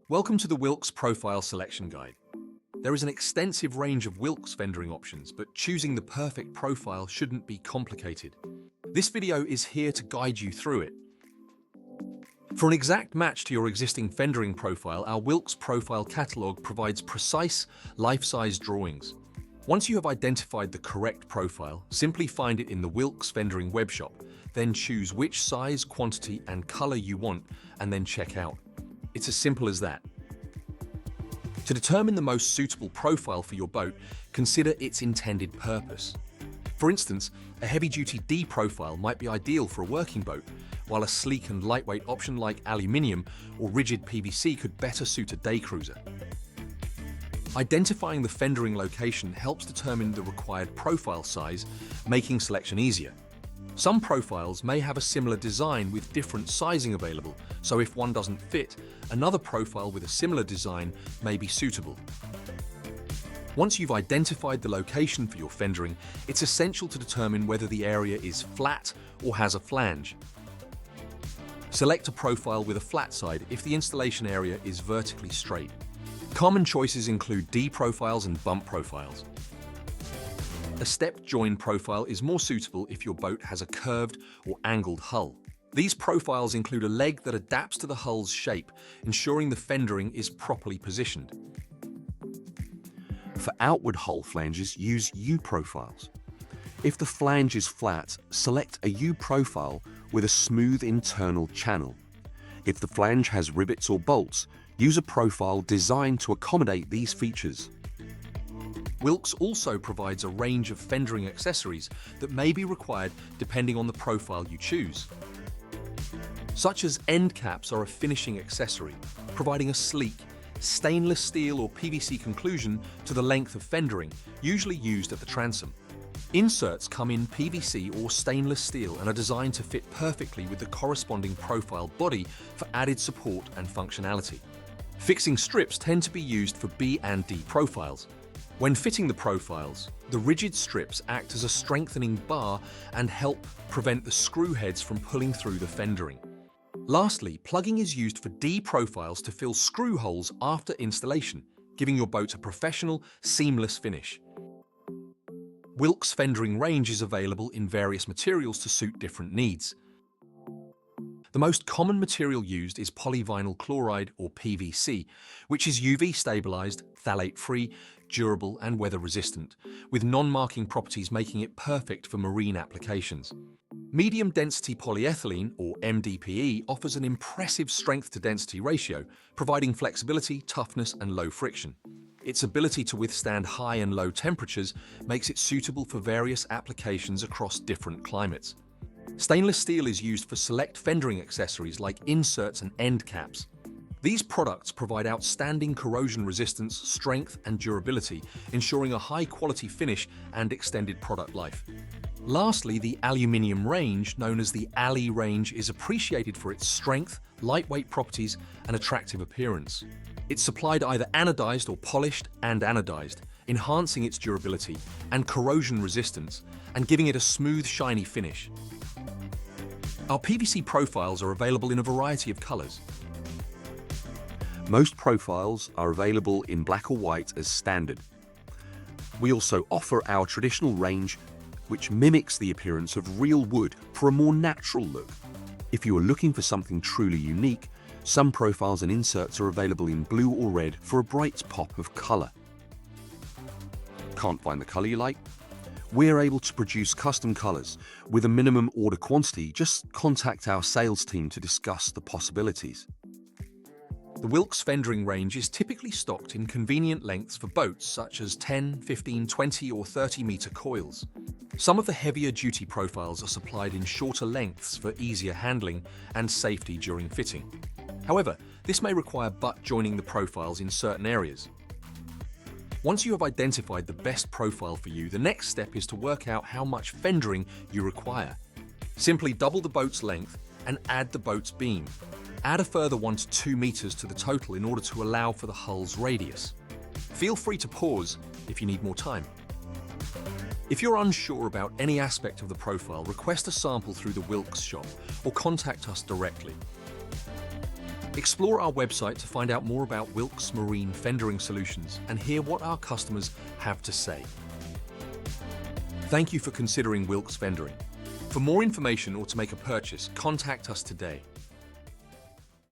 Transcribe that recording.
Welcome to the Wilks Profile Selection Guide. There is an extensive range of Wilks fendering options, but choosing the perfect profile shouldn't be complicated. This video is here to guide you through it. For an exact match to your existing fendering profile, our Wilks Profile Catalog provides precise, life-size drawings. Once you have identified the correct profile, simply find it in the Wilks Fendering webshop, then choose which size, quantity, and color you want, and then check out. It's as simple as that. To determine the most suitable profile for your boat, consider its intended purpose. For instance, a heavy-duty D profile might be ideal for a working boat, while a sleek and lightweight option like aluminium or rigid PVC could better suit a day cruiser. Identifying the fendering location helps determine the required profile size, making selection easier. Some profiles may have a similar design with different sizing available, so if one doesn't fit, another profile with a similar design may be suitable. Once you've identified the location for your fendering, it's essential to determine whether the area is flat or has a flange. Select a profile with a flat side if the installation area is vertically straight. Common choices include D profiles and bump profiles. A stepped join profile is more suitable if your boat has a curved or angled hull. These profiles include a leg that adapts to the hull's shape, ensuring the fendering is properly positioned. For outward hull flanges, use U profiles. If the flange is flat, select a U profile with a smooth internal channel. If the flange has rivets or bolts, use a profile designed to accommodate these features. Wilks also provides a range of fendering accessories that may be required depending on the profile you choose. Such as end caps are a finishing accessory, providing a sleek, stainless steel or PVC conclusion to the length of fendering, usually used at the transom. Inserts come in PVC or stainless steel and are designed to fit perfectly with the corresponding profile body for added support and functionality. Fixing strips tend to be used for B and D profiles. When fitting the profiles, the rigid strips act as a strengthening bar and help prevent the screw heads from pulling through the fendering. Lastly, plugging is used for D profiles to fill screw holes after installation, giving your boat a professional, seamless finish. Wilks Fendering range is available in various materials to suit different needs. The most common material used is polyvinyl chloride or PVC, which is UV stabilized, phthalate-free, durable and weather-resistant, with non-marking properties making it perfect for marine applications. Medium-density polyethylene, or MDPE, offers an impressive strength-to-density ratio, providing flexibility, toughness and low friction. Its ability to withstand high and low temperatures makes it suitable for various applications across different climates. Stainless steel is used for select fendering accessories like inserts and end caps. These products provide outstanding corrosion resistance, strength, and durability, ensuring a high-quality finish and extended product life. Lastly, the aluminium range, known as the Ali range, is appreciated for its strength, lightweight properties, and attractive appearance. It's supplied either anodized or polished and anodized, enhancing its durability and corrosion resistance and giving it a smooth, shiny finish. Our PVC profiles are available in a variety of colors. Most profiles are available in black or white as standard. We also offer our traditional range, which mimics the appearance of real wood for a more natural look. If you are looking for something truly unique, some profiles and inserts are available in blue or red for a bright pop of color. Can't find the color you like? We're able to produce custom colors. With a minimum order quantity, just contact our sales team to discuss the possibilities. The Wilks Fendering range is typically stocked in convenient lengths for boats such as 10, 15, 20 or 30 meter coils. Some of the heavier duty profiles are supplied in shorter lengths for easier handling and safety during fitting. However, this may require butt joining the profiles in certain areas. Once you have identified the best profile for you, the next step is to work out how much fendering you require. Simply double the boat's length and add the boat's beam. Add a further 1 to 2 meters to the total in order to allow for the hull's radius. Feel free to pause if you need more time. If you're unsure about any aspect of the profile, request a sample through the Wilks shop or contact us directly. Explore our website to find out more about Wilks Marine Fendering Solutions and hear what our customers have to say. Thank you for considering Wilks Fendering. For more information or to make a purchase, contact us today.